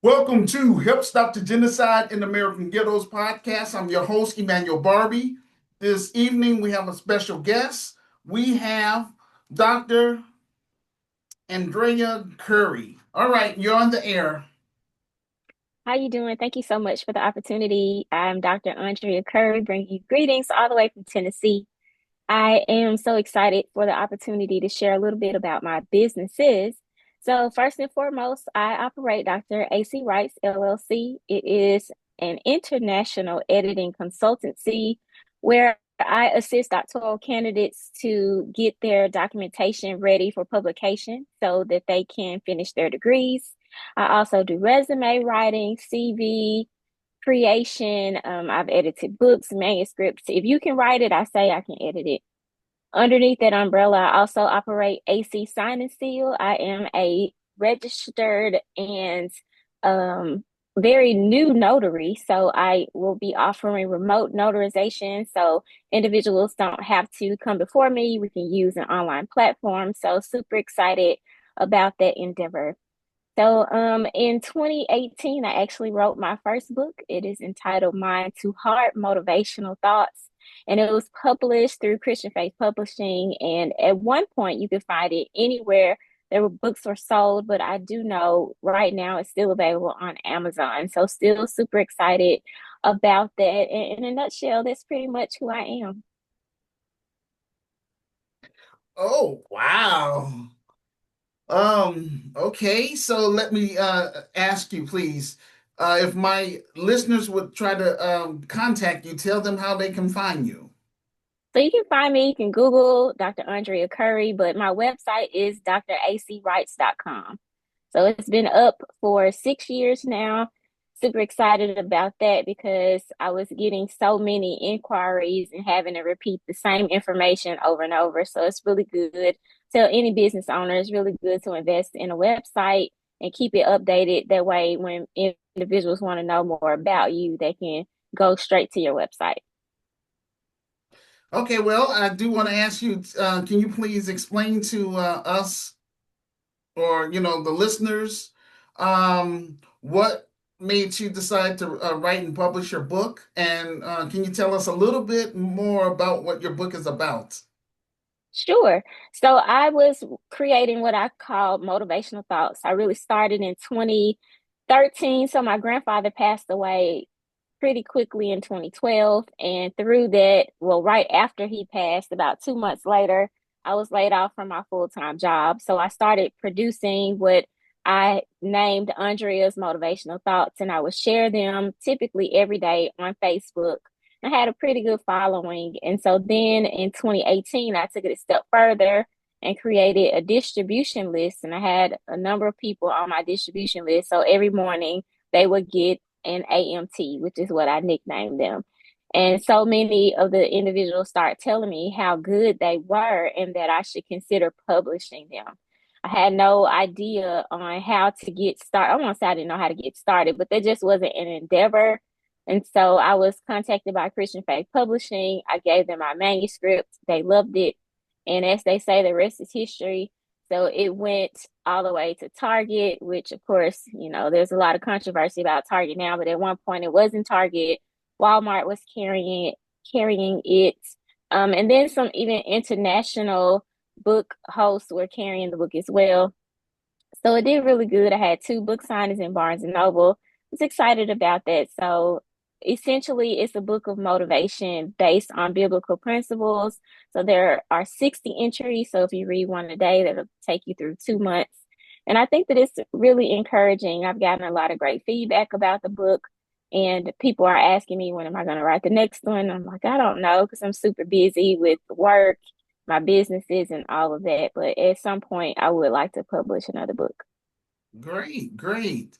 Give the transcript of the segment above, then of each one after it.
Welcome to Help Stop the Genocide in American Ghettos podcast. I'm your host, Emmanuel Barbie. This evening, we have a special guest. We have Dr. Andrea Curry. All right, you're on the air. How you doing? Thank you so much for the opportunity. I'm Dr. Andrea Curry, bringing you greetings all the way from Tennessee. I am so excited for the opportunity to share a little bit about my businesses. So first and foremost, I operate Dr. AC Wrights LLC. It is an international editing consultancy where I assist doctoral candidates to get their documentation ready for publication so that they can finish their degrees. I also do resume writing, CV creation. I've edited books, manuscripts. If you can write it, I say I can edit it. Underneath that umbrella, I also operate AC Sign and Seal. I am a registered and very new notary. So I will be offering remote notarization. So individuals don't have to come before me. We can use an online platform. So super excited about that endeavor. So in 2018, I actually wrote my first book. It is entitled Mind to Heart Motivational Thoughts, and it was published through Christian Faith Publishing. And at one point, you could find it anywhere there were books were sold, but I do know right now it's still available on Amazon. So still super excited about that. And in a nutshell, that's pretty much who I am. Oh, wow. Okay, so let me ask you, please. If my listeners would try to contact you, tell them how they can find you. So you can find me, you can Google Dr. Andrea Curry, but my website is dracwrights.com. So it's been up for 6 years now. Super excited about that because I was getting so many inquiries and having to repeat the same information over and over. So it's really good. Tell any business owner it's really good to invest in a website and keep it updated. That way, when individuals want to know more about you, they can go straight to your website. Okay, well, I do want to ask you, can you please explain to us or the listeners what made you decide to write and publish your book? And can you tell us a little bit more about what your book is about? Sure. So I was creating what I call motivational thoughts. I really started in 2013. So my grandfather passed away pretty quickly in 2012. And through that, well, right after he passed, about 2 months later, I was laid off from my full-time job. So I started producing what I named Andrea's motivational thoughts, and I would share them typically every day on Facebook. I had a pretty good following. And so then in 2018, I took it a step further and created a distribution list. And I had a number of people on my distribution list. So every morning they would get an AMT, which is what I nicknamed them. And so many of the individuals start telling me how good they were and that I should consider publishing them. I had no idea on how to get started. I won't say I didn't know how to get started, but there just wasn't an endeavor. And so I was contacted by Christian Faith Publishing. I gave them my manuscript. They loved it. And as they say, the rest is history. So it went all the way to Target, which of course, there's a lot of controversy about Target now, but at one point it was in Target. Walmart was carrying it. And then some even international book hosts were carrying the book as well. So it did really good. I had two book signings in Barnes and Noble. I was excited about that. So essentially, it's a book of motivation based on biblical principles. So there are 60 entries. So if you read one a day, that'll take you through 2 months. And I think that it's really encouraging. I've gotten a lot of great feedback about the book, and people are asking me, when am I going to write the next one? I'm like, I don't know, because I'm super busy with work, my businesses, and all of that. But at some point, I would like to publish another book. Great, great.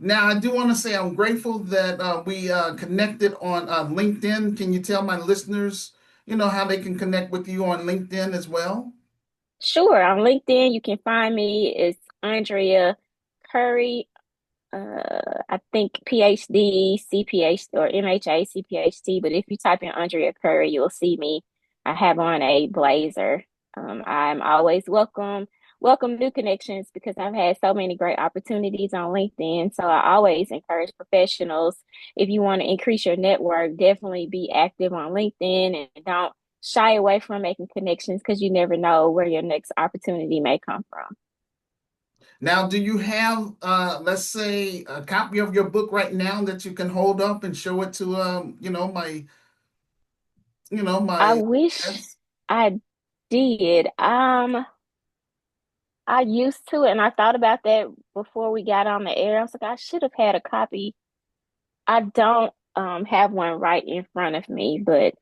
Now, I do want to say I'm grateful that we connected on LinkedIn. Can you tell my listeners, how they can connect with you on LinkedIn as well? Sure, on LinkedIn, you can find me. It's Andrea Curry. I think PhD, CPH, or MHA, CPHD. But if you type in Andrea Curry, you'll see me. I have on a blazer. I'm always welcome welcome new connections because I've had so many great opportunities on LinkedIn. So I always encourage professionals, if you want to increase your network, definitely be active on LinkedIn and don't shy away from making connections because you never know where your next opportunity may come from. Now, do you have, let's say, a copy of your book right now that you can hold up and show it to, I my wish guests? I did. I used to, and I thought about that before we got on the air. I was like, I should have had a copy. I don't have one right in front of me, but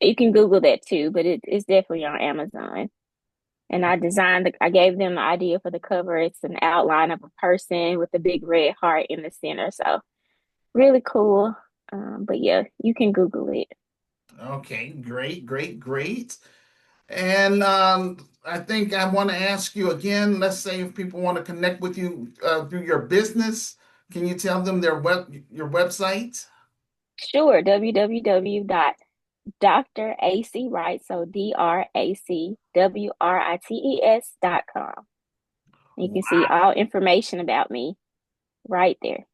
you can Google that too. But it's definitely on Amazon. And I gave them the idea for the cover. It's an outline of a person with a big red heart in the center. So really cool. But yeah, you can Google it. Okay, great, great, great. And I think I want to ask you again, let's say if people want to connect with you through your business, can you tell them your website? Sure, www.dracwrites, so DRACWRITES.com. You can see Wow. all information about me right there.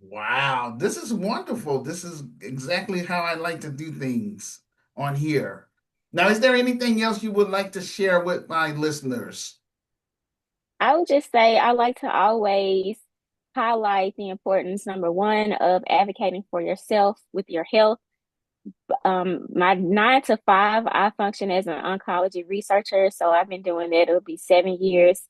Wow, this is wonderful. This is exactly how I like to do things on here. Now, is there anything else you would like to share with my listeners? I would just say I like to always highlight the importance, number one, of advocating for yourself with your health. My 9 to 5, I function as an oncology researcher. So I've been doing that. It'll be 7 years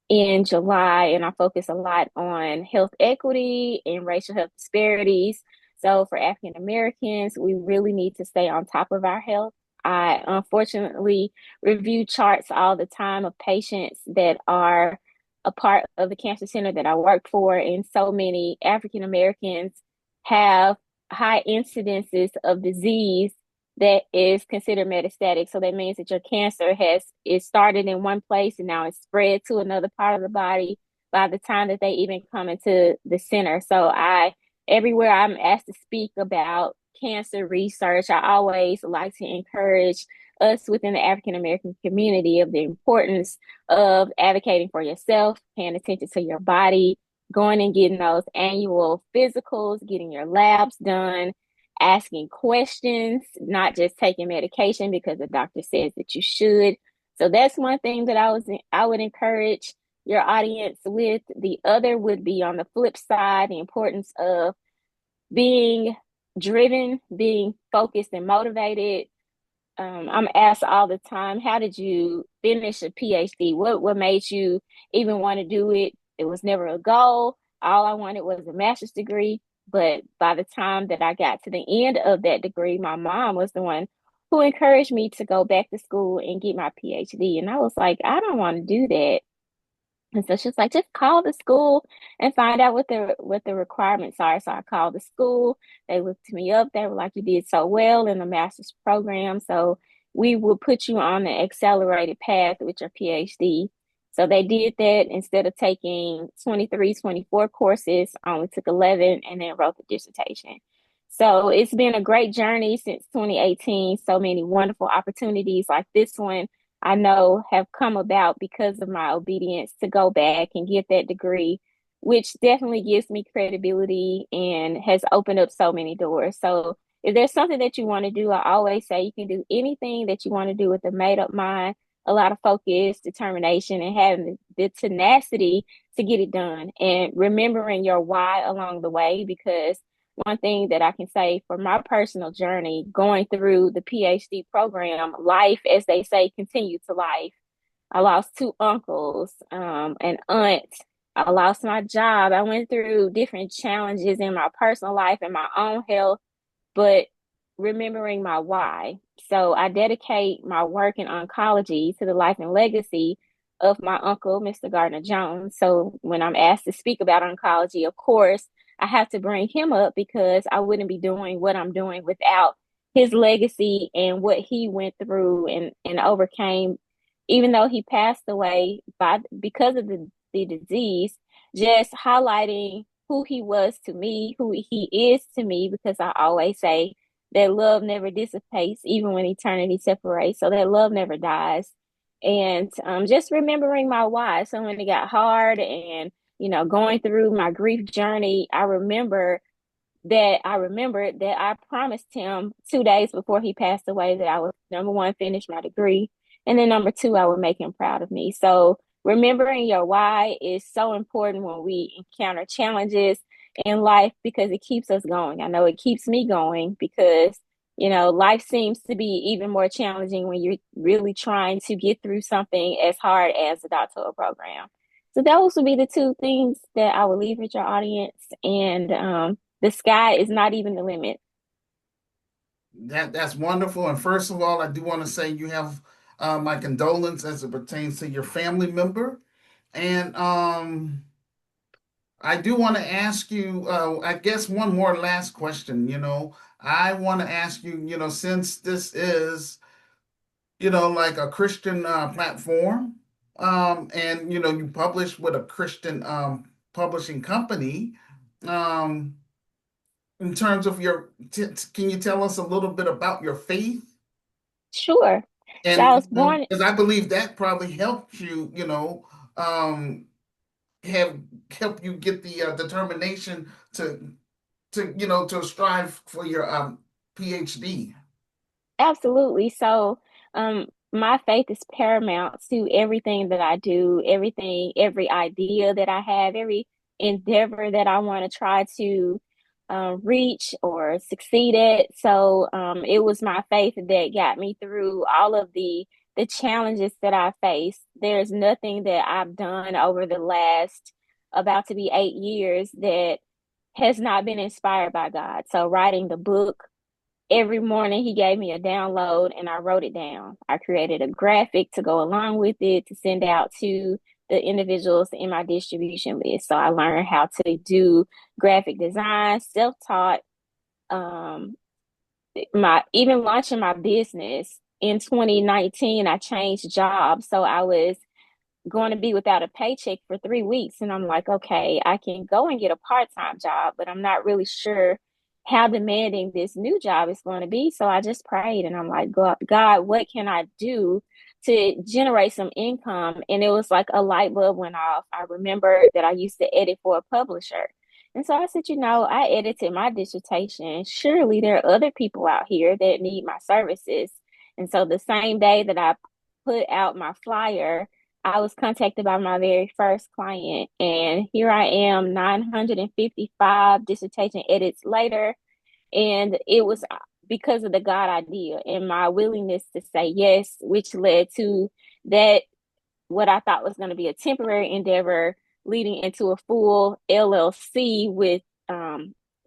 in July, and I focus a lot on health equity and racial health disparities. So for African Americans, we really need to stay on top of our health. I unfortunately review charts all the time of patients that are a part of the cancer center that I work for, and so many African Americans have high incidences of disease that is considered metastatic. So that means that your cancer has it started in one place and now it's spread to another part of the body by the time that they even come into the center. So I everywhere I'm asked to speak about cancer research, I always like to encourage us within the African American community of the importance of advocating for yourself, paying attention to your body, going and getting those annual physicals, getting your labs done, asking questions, not just taking medication because the doctor says that you should. So that's one thing that I would encourage your audience with. The other would be on the flip side, the importance of being driven, being focused and motivated. I'm asked all the time, how did you finish a PhD? What made you even want to do it? It was never a goal. All I wanted was a master's degree. But by the time that I got to the end of that degree, my mom was the one who encouraged me to go back to school and get my PhD. And I was like, I don't want to do that. And so she's like, just call the school and find out what the requirements are. So I called the school. They looked me up. They were like, you did so well in the master's program. So we will put you on the accelerated path with your PhD. So they did that instead of taking 23, 24 courses, I only took 11 and then wrote the dissertation. So it's been a great journey since 2018. So many wonderful opportunities like this one I know have come about because of my obedience to go back and get that degree, which definitely gives me credibility and has opened up so many doors. So if there's something that you want to do, I always say you can do anything that you want to do with a made up mind, a lot of focus, determination, and having the tenacity to get it done and remembering your why along the way. Because one thing that I can say for my personal journey going through the PhD program, life, as they say, continued to life. I lost two uncles, an aunt. I lost my job. I went through different challenges in my personal life and my own health, but remembering my why. So I dedicate my work in oncology to the life and legacy of my uncle, Mr. Gardner Jones. So when I'm asked to speak about oncology, of course, I have to bring him up because I wouldn't be doing what I'm doing without his legacy and what he went through and overcame, even though he passed away because of the disease, just highlighting who he was to me, who he is to me, because I always say that love never dissipates, even when eternity separates. So that love never dies. and just remembering my why. So when it got hard and, going through my grief journey, I remembered that I promised him 2 days before he passed away that I would, number one, finish my degree. And then number two, I would make him proud of me. So remembering your why is so important when we encounter challenges in life because it keeps us going. I know it keeps me going because, life seems to be even more challenging when you're really trying to get through something as hard as the doctoral program. So those would be the two things that I would leave with your audience. And the sky is not even the limit. That's wonderful. And first of all, I do want to say you have my condolence as it pertains to your family member. And I do want to ask you, I guess, one more last question. I want to ask you, since this is, like a Christian platform, and you publish with a Christian publishing company, um, in terms of can you tell us a little bit about your faith? Sure. So I And was born, because I believe that probably helped you, um, have help you get the determination to strive for your PhD. absolutely. So, my faith is paramount to everything that I do, every idea that I have, every endeavor that I want to try to reach or succeed at. So, it was my faith that got me through all of the challenges that I faced. There's nothing that I've done over the last about to be 8 years that has not been inspired by God. So, writing the book every morning he gave me a download and I wrote it down. I created a graphic to go along with it to send out to the individuals in my distribution list. So I learned how to do graphic design, self-taught, um, my even launching my business in 2019, I changed jobs. So I was going to be without a paycheck for 3 weeks. And I'm like, okay, I can go and get a part-time job, but I'm not really sure how demanding this new job is going to be. So I just prayed and I'm like, God, what can I do to generate some income? And it was like a light bulb went off. I remember that I used to edit for a publisher. And so I said, I edited my dissertation. Surely there are other people out here that need my services. And so the same day that I put out my flyer, I was contacted by my very first client, and here I am, 955 dissertation edits later. And it was because of the God idea and my willingness to say yes, which led to that what I thought was going to be a temporary endeavor leading into a full LLC with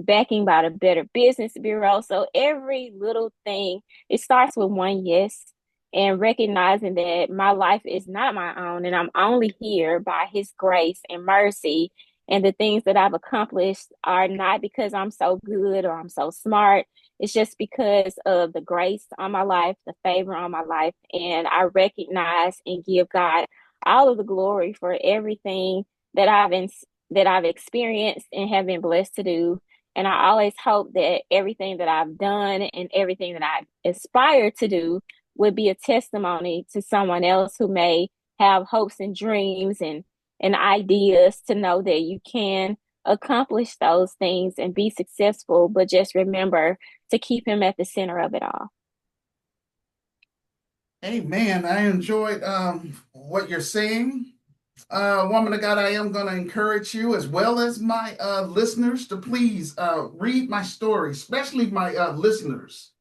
backing by the Better Business Bureau. So every little thing, it starts with one yes and recognizing that my life is not my own and I'm only here by his grace and mercy. And the things that I've accomplished are not because I'm so good or I'm so smart. It's just because of the grace on my life, the favor on my life. And I recognize and give God all of the glory for everything that that I've experienced and have been blessed to do. And I always hope that everything that I've done and everything that I aspire to do would be a testimony to someone else who may have hopes and dreams and ideas to know that you can accomplish those things and be successful, but just remember to keep him at the center of it all. Hey man, I enjoyed what you're saying. Woman of God, I am going to encourage you as well as my listeners to please read my story, especially my listeners,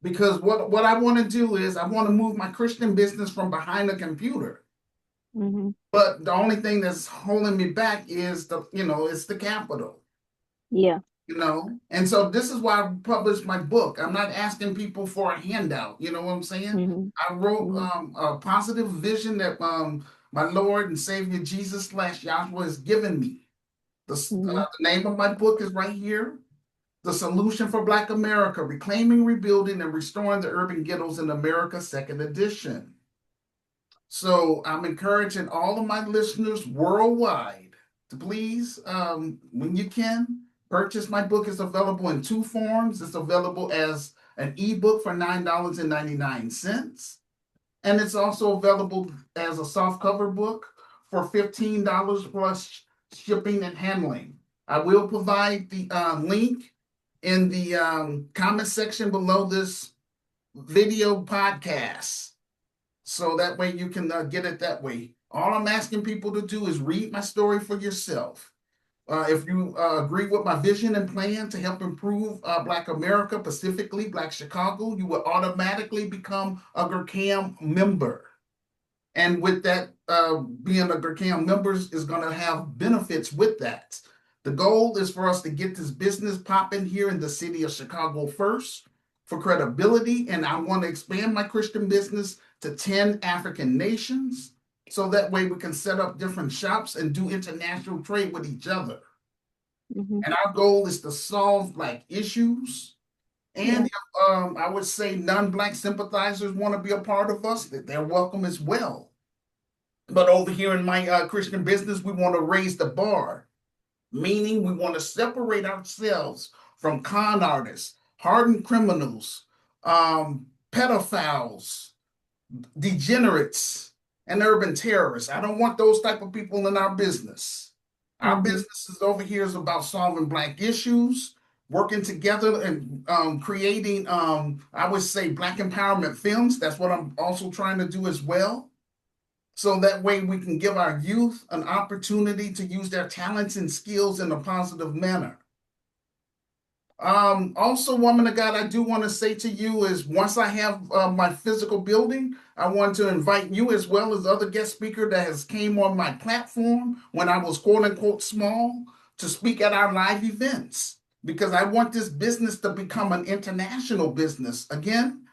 because what I want to do is I want to move my Christian business from behind a computer. Mm-hmm. But the only thing that's holding me back is it's the capital. Yeah. And so this is why I published my book. I'm not asking people for a handout. You know what I'm saying? Mm-hmm. I wrote Mm-hmm. a positive vision that my Lord and Savior Jesus slash Yahshua has given me. Mm-hmm. The name of my book is right here. The Solution for Black America: Reclaiming, Rebuilding, and Restoring the Urban Ghettos in America, second edition. So I'm encouraging all of my listeners worldwide to please, when you can, purchase my book. It's available in two forms. It's available as an ebook for $9.99, and it's also available as a soft cover book for $15 plus shipping and handling. I will provide the link in the comment section below this video podcast. So that way you can get it that way. All I'm asking people to do is read my story for yourself. If you agree with my vision and plan to help improve Black America, specifically Black Chicago, you will automatically become a GERCAM member. And with that, being a GERCAM member is going to have benefits with that. The goal is for us to get this business popping here in the city of Chicago first for credibility. And I want to expand my Christian business to 10 African nations. So that way we can set up different shops and do international trade with each other. Mm-hmm. And our goal is to solve Black issues. And Yeah. if I would say non-Black sympathizers want to be a part of us, that they're welcome as well. But over here in my Christian business, we want to raise the bar, meaning we want to separate ourselves from con artists, hardened criminals, pedophiles, degenerates, and urban terrorists. I don't want those type of people in our business. Our Mm-hmm. business is over here is about solving Black issues, working together and creating, I would say, Black empowerment films. That's what I'm also trying to do as well. So that way we can give our youth an opportunity to use their talents and skills in a positive manner. Also, woman of God, I do want to say to you is once I have my physical building, I want to invite you as well as other guest speaker that has came on my platform when I was quote unquote small to speak at our live events because I want this business to become an international business. Again,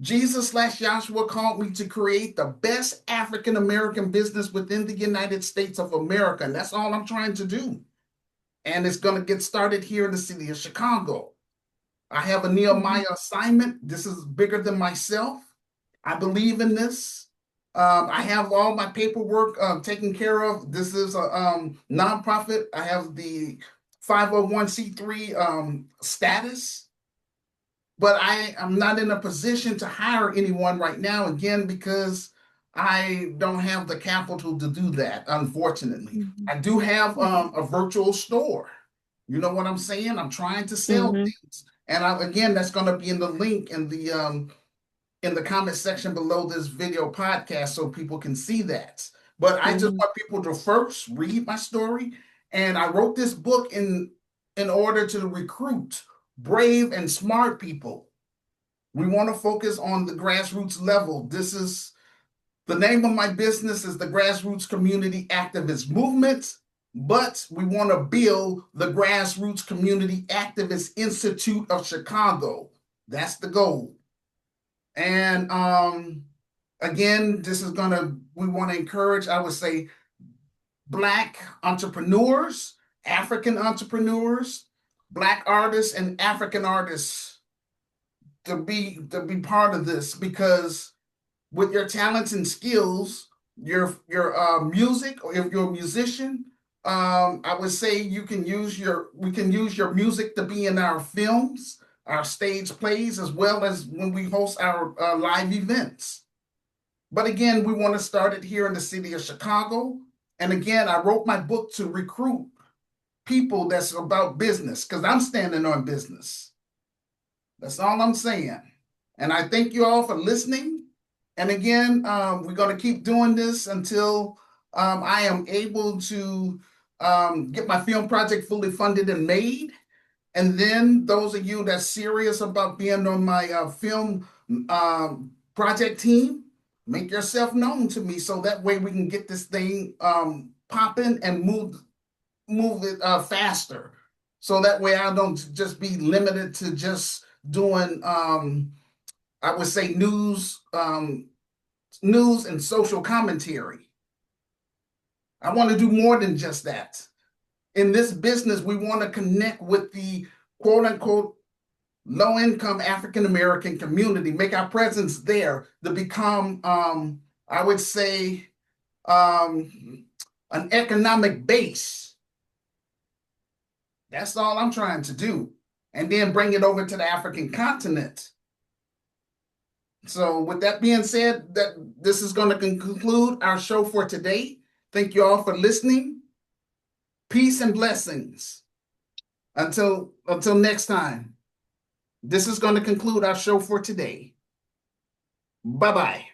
Jesus/Joshua called me to create the best African American business within the United States of America. And that's all I'm trying to do. And it's going to get started here in the city of Chicago. I have a Mm-hmm. Nehemiah assignment. This is bigger than myself. I believe in this. I have all my paperwork taken care of. This is a nonprofit. I have the 501c3 status, but I am not in a position to hire anyone right now, again, because I don't have the capital to do that, unfortunately. Mm-hmm. I do have Mm-hmm. a virtual store. You know what I'm saying? I'm trying to sell Mm-hmm. things. And again, that's going to be in the link in the comment section below this video podcast so people can see that. But I just Mm-hmm. want people to first read my story. And I wrote this book in order to recruit brave and smart people. We want to focus on the grassroots level. This is the name of my business is the Grassroots Community Activist Movement, but we want to build the Grassroots Community Activist Institute of Chicago. That's the goal. And again, we want to encourage, I would say, Black entrepreneurs, African entrepreneurs, Black artists, and African artists to be part of this because with your talents and skills, your music, or if you're a musician, I would say we can use your music to be in our films, our stage plays, as well as when we host our live events. But again, we want to start it here in the city of Chicago. And again, I wrote my book to recruit people that's about business because I'm standing on business. That's all I'm saying. And I thank you all for listening. And again, we're going to keep doing this until I am able to get my film project fully funded and made. And then those of you that's serious about being on my film project team, make yourself known to me so that way we can get this thing popping and move it faster. So that way I don't just be limited to just doing I would say news and social commentary. I want to do more than just that. In this business, we want to connect with the quote unquote low income African American community, make our presence there to become, I would say, an economic base. That's all I'm trying to do. And then bring it over to the African continent. So with that being said, that this is going to conclude our show for today. Thank you all for listening. Peace and blessings. Until next time. This is going to conclude our show for today. Bye bye.